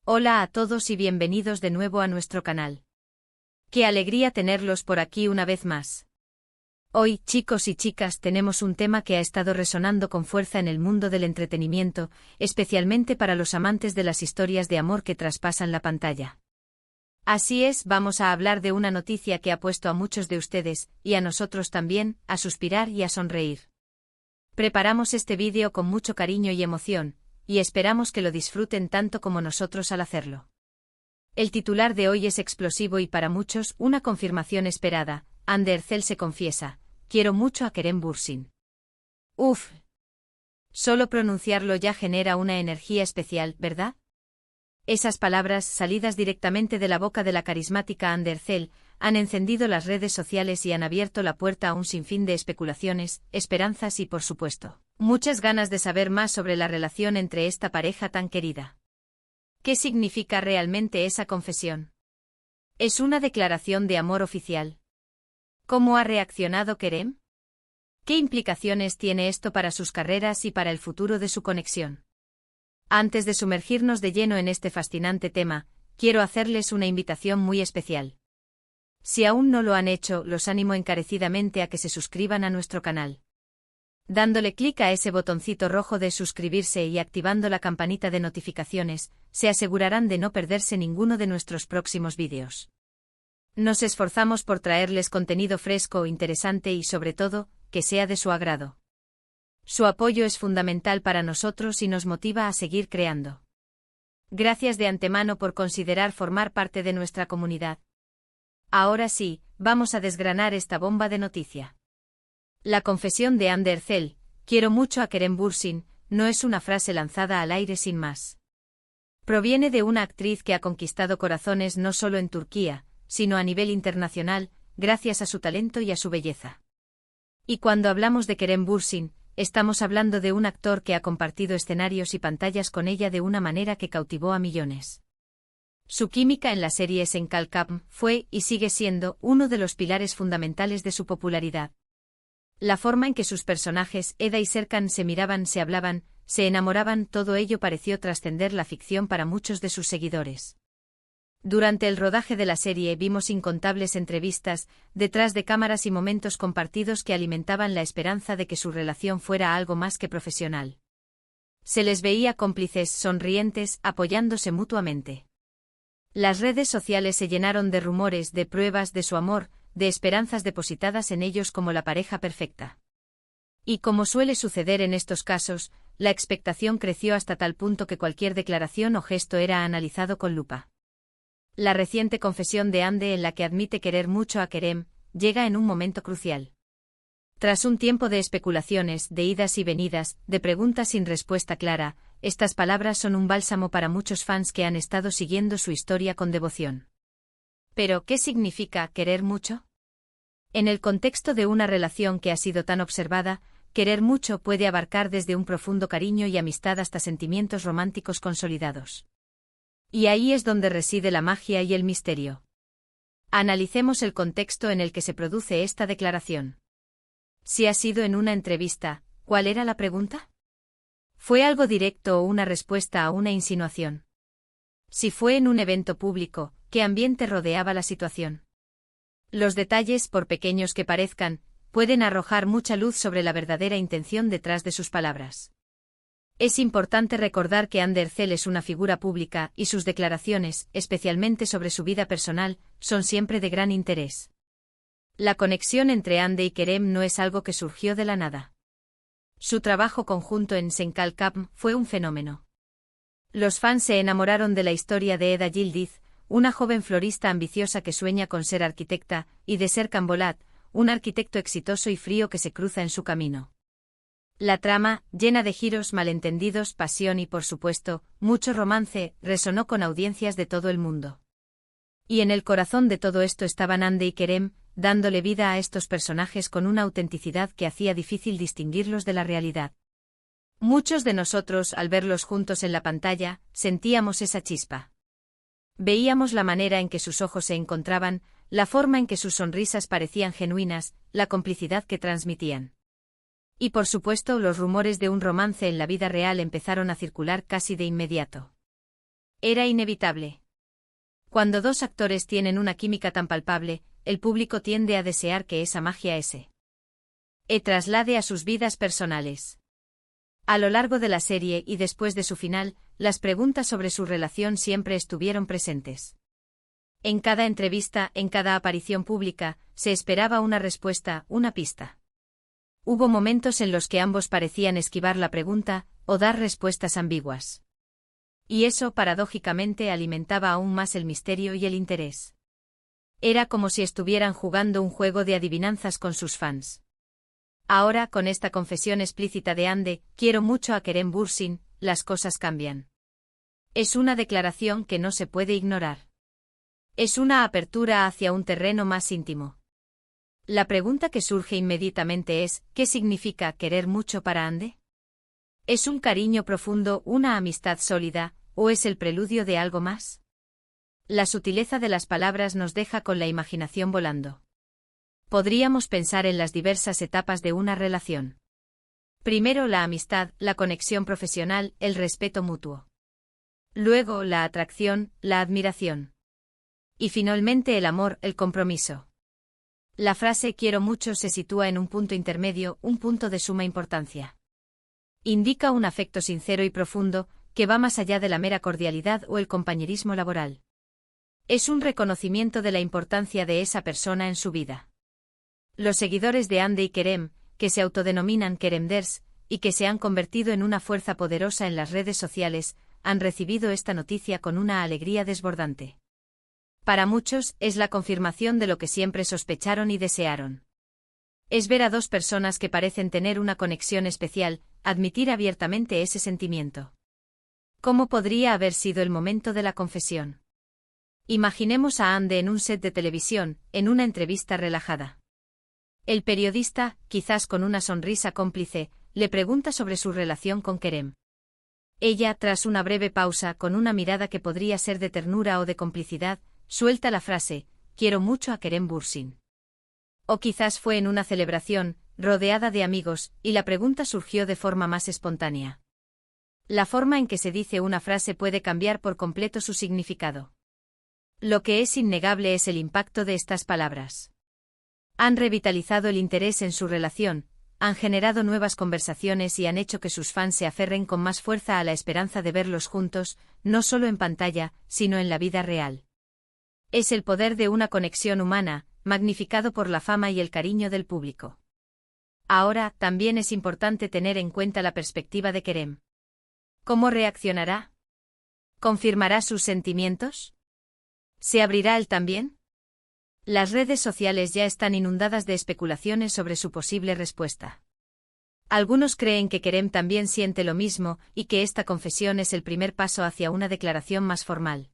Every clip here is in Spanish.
Hola a todos y bienvenidos de nuevo a nuestro canal. Qué alegría tenerlos por aquí una vez más. Hoy, chicos y chicas, tenemos un tema que ha estado resonando con fuerza en el mundo del entretenimiento, especialmente para los amantes de las historias de amor que traspasan la pantalla. Así es, vamos a hablar de una noticia que ha puesto a muchos de ustedes, y a nosotros también, a suspirar y a sonreír. Preparamos este vídeo con mucho cariño y emoción, y esperamos que lo disfruten tanto como nosotros al hacerlo. El titular de hoy es explosivo y para muchos una confirmación esperada. Ander Zel se confiesa: quiero mucho a Kerem Bürsin. Uf. Solo pronunciarlo ya genera una energía especial, ¿verdad? Esas palabras, salidas directamente de la boca de la carismática Ander Zel, han encendido las redes sociales y han abierto la puerta a un sinfín de especulaciones, esperanzas y, por supuesto, muchas ganas de saber más sobre la relación entre esta pareja tan querida. ¿Qué significa realmente esa confesión? ¿Es una declaración de amor oficial? ¿Cómo ha reaccionado Kerem? ¿Qué implicaciones tiene esto para sus carreras y para el futuro de su conexión? Antes de sumergirnos de lleno en este fascinante tema, quiero hacerles una invitación muy especial. Si aún no lo han hecho, los animo encarecidamente a que se suscriban a nuestro canal. Dándole clic a ese botoncito rojo de suscribirse y activando la campanita de notificaciones, se asegurarán de no perderse ninguno de nuestros próximos vídeos. Nos esforzamos por traerles contenido fresco, interesante y, sobre todo, que sea de su agrado. Su apoyo es fundamental para nosotros y nos motiva a seguir creando. Gracias de antemano por considerar formar parte de nuestra comunidad. Ahora sí, vamos a desgranar esta bomba de noticia. La confesión de Ander Zel, quiero mucho a Kerem Bürsin, no es una frase lanzada al aire sin más. Proviene de una actriz que ha conquistado corazones no solo en Turquía, sino a nivel internacional, gracias a su talento y a su belleza. Y cuando hablamos de Kerem Bürsin, estamos hablando de un actor que ha compartido escenarios y pantallas con ella de una manera que cautivó a millones. Su química en la serie Senkal Kapm fue, y sigue siendo, uno de los pilares fundamentales de su popularidad. La forma en que sus personajes, Eda y Serkan, se miraban, se hablaban, se enamoraban, todo ello pareció trascender la ficción para muchos de sus seguidores. Durante el rodaje de la serie vimos incontables entrevistas, detrás de cámaras y momentos compartidos que alimentaban la esperanza de que su relación fuera algo más que profesional. Se les veía cómplices, sonrientes, apoyándose mutuamente. Las redes sociales se llenaron de rumores, de pruebas de su amor, de esperanzas depositadas en ellos como la pareja perfecta. Y como suele suceder en estos casos, la expectación creció hasta tal punto que cualquier declaración o gesto era analizado con lupa. La reciente confesión de Ande, en la que admite querer mucho a Kerem, llega en un momento crucial. Tras un tiempo de especulaciones, de idas y venidas, de preguntas sin respuesta clara, estas palabras son un bálsamo para muchos fans que han estado siguiendo su historia con devoción. ¿Pero qué significa querer mucho? En el contexto de una relación que ha sido tan observada, querer mucho puede abarcar desde un profundo cariño y amistad hasta sentimientos románticos consolidados. Y ahí es donde reside la magia y el misterio. Analicemos el contexto en el que se produce esta declaración. Si ha sido en una entrevista, ¿cuál era la pregunta? ¿Fue algo directo o una respuesta a una insinuación? Si fue en un evento público, ¿qué ambiente rodeaba la situación? Los detalles, por pequeños que parezcan, pueden arrojar mucha luz sobre la verdadera intención detrás de sus palabras. Es importante recordar que Ander Zel es una figura pública y sus declaraciones, especialmente sobre su vida personal, son siempre de gran interés. La conexión entre Ande y Kerem no es algo que surgió de la nada. Su trabajo conjunto en Senkal Kapm fue un fenómeno. Los fans se enamoraron de la historia de Eda Yildiz, una joven florista ambiciosa que sueña con ser arquitecta, y de Serkan Bolat, un arquitecto exitoso y frío que se cruza en su camino. La trama, llena de giros, malentendidos, pasión y, por supuesto, mucho romance, resonó con audiencias de todo el mundo. Y en el corazón de todo esto estaban Ande y Kerem, dándole vida a estos personajes con una autenticidad que hacía difícil distinguirlos de la realidad. Muchos de nosotros, al verlos juntos en la pantalla, sentíamos esa chispa. Veíamos la manera en que sus ojos se encontraban, la forma en que sus sonrisas parecían genuinas, la complicidad que transmitían. Y por supuesto, los rumores de un romance en la vida real empezaron a circular casi de inmediato. Era inevitable. Cuando dos actores tienen una química tan palpable, el público tiende a desear que esa magia se traslade a sus vidas personales. A lo largo de la serie y después de su final, las preguntas sobre su relación siempre estuvieron presentes. En cada entrevista, en cada aparición pública, se esperaba una respuesta, una pista. Hubo momentos en los que ambos parecían esquivar la pregunta, o dar respuestas ambiguas. Y eso, paradójicamente, alimentaba aún más el misterio y el interés. Era como si estuvieran jugando un juego de adivinanzas con sus fans. Ahora, con esta confesión explícita de Ande, quiero mucho a Kerem Bürsin, las cosas cambian. Es una declaración que no se puede ignorar. Es una apertura hacia un terreno más íntimo. La pregunta que surge inmediatamente es, ¿qué significa querer mucho para Ande? ¿Es un cariño profundo, una amistad sólida, o es el preludio de algo más? La sutileza de las palabras nos deja con la imaginación volando. Podríamos pensar en las diversas etapas de una relación. Primero la amistad, la conexión profesional, el respeto mutuo. Luego la atracción, la admiración. Y finalmente el amor, el compromiso. La frase quiero mucho se sitúa en un punto intermedio, un punto de suma importancia. Indica un afecto sincero y profundo, que va más allá de la mera cordialidad o el compañerismo laboral. Es un reconocimiento de la importancia de esa persona en su vida. Los seguidores de Ande y Kerem, que se autodenominan Keremders, y que se han convertido en una fuerza poderosa en las redes sociales, han recibido esta noticia con una alegría desbordante. Para muchos, es la confirmación de lo que siempre sospecharon y desearon. Es ver a dos personas que parecen tener una conexión especial, admitir abiertamente ese sentimiento. ¿Cómo podría haber sido el momento de la confesión? Imaginemos a Ande en un set de televisión, en una entrevista relajada. El periodista, quizás con una sonrisa cómplice, le pregunta sobre su relación con Kerem. Ella, tras una breve pausa, con una mirada que podría ser de ternura o de complicidad, suelta la frase, quiero mucho a Kerem Bürsin. O quizás fue en una celebración, rodeada de amigos, y la pregunta surgió de forma más espontánea. La forma en que se dice una frase puede cambiar por completo su significado. Lo que es innegable es el impacto de estas palabras. Han revitalizado el interés en su relación, han generado nuevas conversaciones y han hecho que sus fans se aferren con más fuerza a la esperanza de verlos juntos, no solo en pantalla, sino en la vida real. Es el poder de una conexión humana, magnificado por la fama y el cariño del público. Ahora, también es importante tener en cuenta la perspectiva de Kerem. ¿Cómo reaccionará? ¿Confirmará sus sentimientos? ¿Se abrirá él también? Las redes sociales ya están inundadas de especulaciones sobre su posible respuesta. Algunos creen que Kerem también siente lo mismo y que esta confesión es el primer paso hacia una declaración más formal.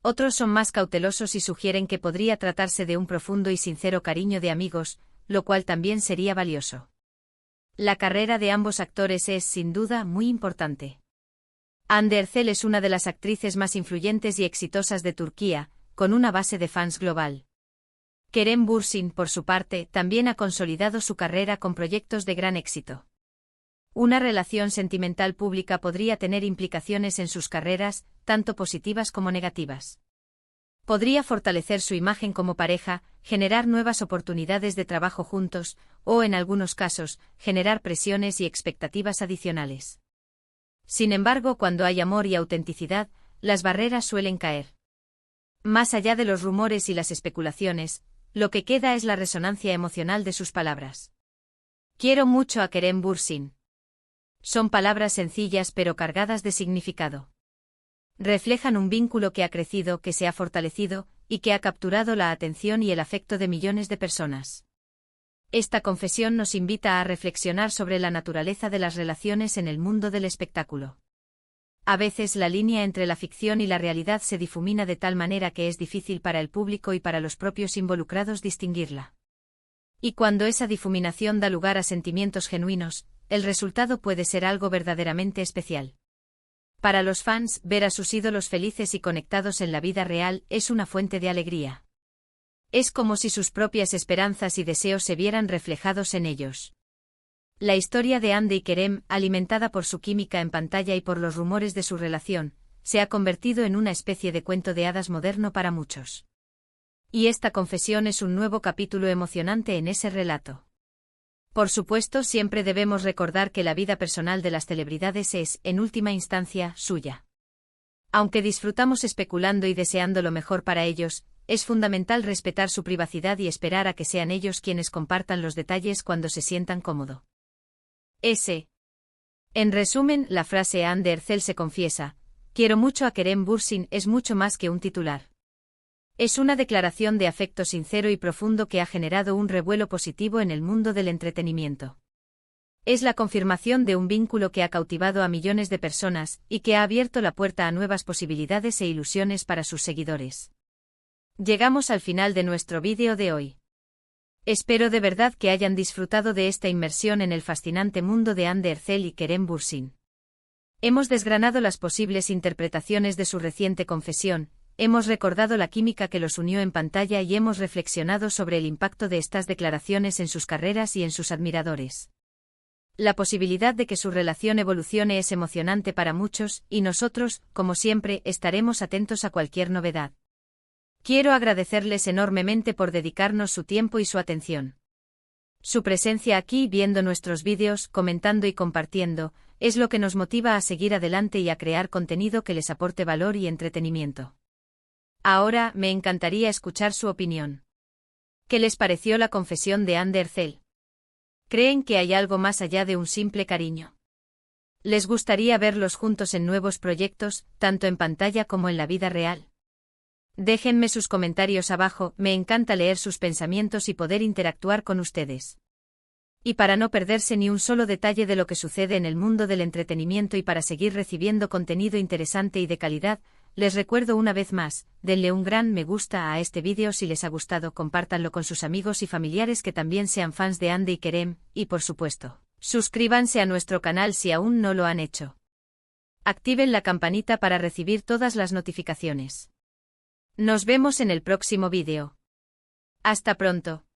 Otros son más cautelosos y sugieren que podría tratarse de un profundo y sincero cariño de amigos, lo cual también sería valioso. La carrera de ambos actores es, sin duda, muy importante. Hande Erçel es una de las actrices más influyentes y exitosas de Turquía, con una base de fans global. Kerem Bürsin, por su parte, también ha consolidado su carrera con proyectos de gran éxito. Una relación sentimental pública podría tener implicaciones en sus carreras, tanto positivas como negativas. Podría fortalecer su imagen como pareja, generar nuevas oportunidades de trabajo juntos, o, en algunos casos, generar presiones y expectativas adicionales. Sin embargo, cuando hay amor y autenticidad, las barreras suelen caer. Más allá de los rumores y las especulaciones, lo que queda es la resonancia emocional de sus palabras. Quiero mucho a Kerem Bürsin. Son palabras sencillas pero cargadas de significado. Reflejan un vínculo que ha crecido, que se ha fortalecido, y que ha capturado la atención y el afecto de millones de personas. Esta confesión nos invita a reflexionar sobre la naturaleza de las relaciones en el mundo del espectáculo. A veces la línea entre la ficción y la realidad se difumina de tal manera que es difícil para el público y para los propios involucrados distinguirla. Y cuando esa difuminación da lugar a sentimientos genuinos, el resultado puede ser algo verdaderamente especial. Para los fans, ver a sus ídolos felices y conectados en la vida real es una fuente de alegría. Es como si sus propias esperanzas y deseos se vieran reflejados en ellos. La historia de Hande y Kerem, alimentada por su química en pantalla y por los rumores de su relación, se ha convertido en una especie de cuento de hadas moderno para muchos. Y esta confesión es un nuevo capítulo emocionante en ese relato. Por supuesto, siempre debemos recordar que la vida personal de las celebridades es, en última instancia, suya. Aunque disfrutamos especulando y deseando lo mejor para ellos, es fundamental respetar su privacidad y esperar a que sean ellos quienes compartan los detalles cuando se sientan cómodo. En resumen, la frase Anne de Herzel se confiesa, quiero mucho a Kerem Bürsin es mucho más que un titular. Es una declaración de afecto sincero y profundo que ha generado un revuelo positivo en el mundo del entretenimiento. Es la confirmación de un vínculo que ha cautivado a millones de personas y que ha abierto la puerta a nuevas posibilidades e ilusiones para sus seguidores. Llegamos al final de nuestro vídeo de hoy. Espero de verdad que hayan disfrutado de esta inmersión en el fascinante mundo de Anne de Herzel y Kerem Bürsin. Hemos desgranado las posibles interpretaciones de su reciente confesión, hemos recordado la química que los unió en pantalla y hemos reflexionado sobre el impacto de estas declaraciones en sus carreras y en sus admiradores. La posibilidad de que su relación evolucione es emocionante para muchos, y nosotros, como siempre, estaremos atentos a cualquier novedad. Quiero agradecerles enormemente por dedicarnos su tiempo y su atención. Su presencia aquí, viendo nuestros vídeos, comentando y compartiendo, es lo que nos motiva a seguir adelante y a crear contenido que les aporte valor y entretenimiento. Ahora, me encantaría escuchar su opinión. ¿Qué les pareció la confesión de Anne de Herzel? ¿Creen que hay algo más allá de un simple cariño? ¿Les gustaría verlos juntos en nuevos proyectos, tanto en pantalla como en la vida real? Déjenme sus comentarios abajo, me encanta leer sus pensamientos y poder interactuar con ustedes. Y para no perderse ni un solo detalle de lo que sucede en el mundo del entretenimiento y para seguir recibiendo contenido interesante y de calidad, les recuerdo una vez más, denle un gran me gusta a este vídeo si les ha gustado, compártanlo con sus amigos y familiares que también sean fans de Anne y Kerem, y por supuesto, suscríbanse a nuestro canal si aún no lo han hecho. Activen la campanita para recibir todas las notificaciones. Nos vemos en el próximo vídeo. Hasta pronto.